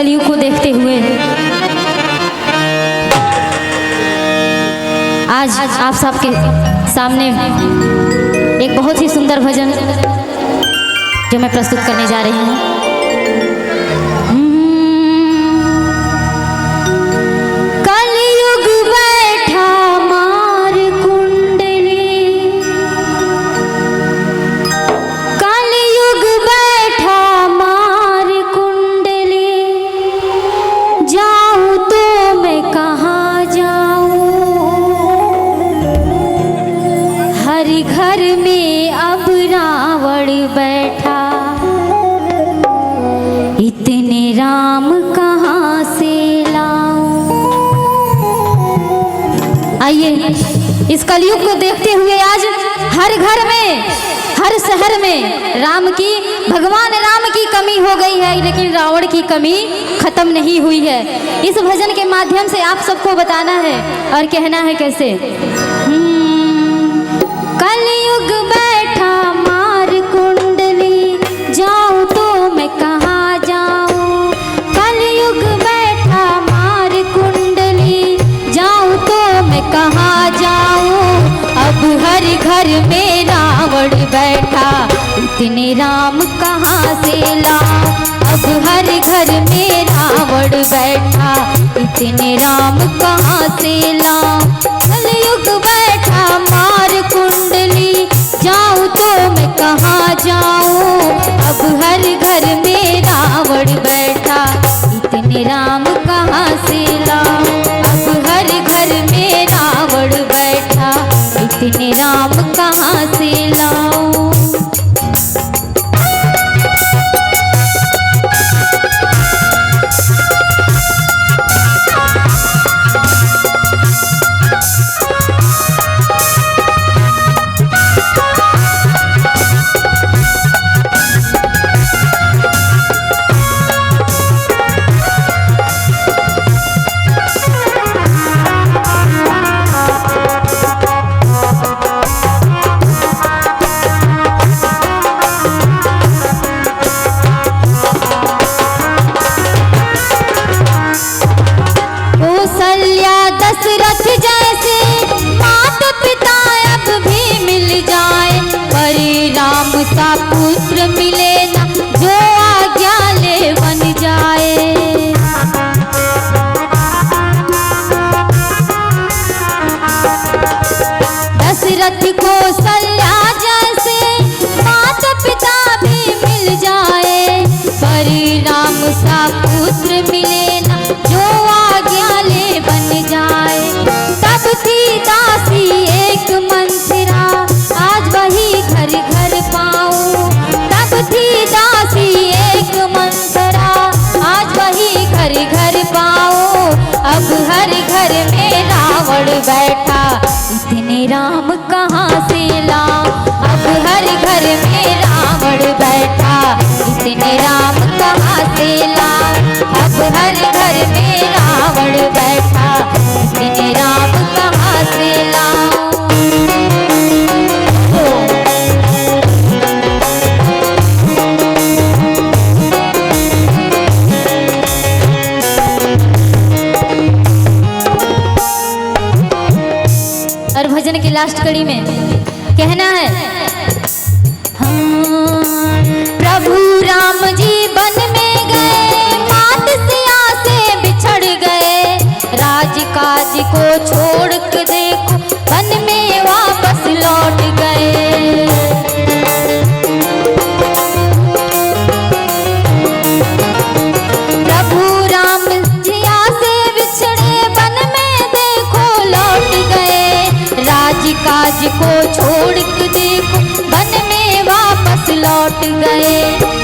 कलयुग को देखते हुए आज आप सबके सामने एक बहुत ही सुंदर भजन जो मैं प्रस्तुत करने जा रही हूँ। घर में अब रावण बैठा, इतने राम कहाँ से लाऊं। आइए इस कलयुग को देखते हुए आज हर घर में, हर शहर में भगवान राम की कमी हो गई है, लेकिन रावण की कमी खत्म नहीं हुई है। इस भजन के माध्यम से आप सबको बताना है और कहना है कैसे। कलयुग बैठा मार कुंडली, जाऊं तो मैं कहाँ जाऊं। कलयुग बैठा मार कुंडली, जाऊं तो मैं कहाँ जाऊं। अब हर घर में रावण बैठा, इतने राम कहाँ से लाऊं। अब हर घर में रावण बैठा, इतने राम कहाँ से लाऊं। कलयुग बैठा मार कुंडली, जाऊं तो मैं कहाँ जाऊं। अब हर घर में रावण बैठा, इतने राम कहाँ से लाऊं। अब हर घर में रावण बैठा, इतने राम कहाँ से लाऊं। दशरथ जैसे माता पिता अब भी मिल जाए, पर राम सा पुत्र मिले ना, जो आज्ञा ले बन जाए। दशरथ को कौशल्या जैसे माता पिता भी मिल जाए, पर राम सा पुत्र मिले ना, जो आज्ञा ले बन जाए। तब थी दासी एक मंत्रा, आज वही घर घर पाऊं। तब थी दासी एक मंत्रा, आज वही घर घर पाऊं। अब हर घर में रावण बैठा, इतने राम कहाँ से लाऊं। अब हर घर में रावण बैठा, इतने राम कहाँ से लाऊं। अब हर घर में रावण बैठा, इतने राम कहाँ से लाऊं। और भजन की लास्ट कड़ी में कहना है, प्रभु राम जी वन में गए, मात सिया से बिछड़ गए। राजकाज को छोड़ के देखो, वन में वापस लौट गए। प्रभु राम सिया से बिछड़े, वन में देखो लौट गए। राजकाज को छोड़ के देखो, वन में वापस लौट गए।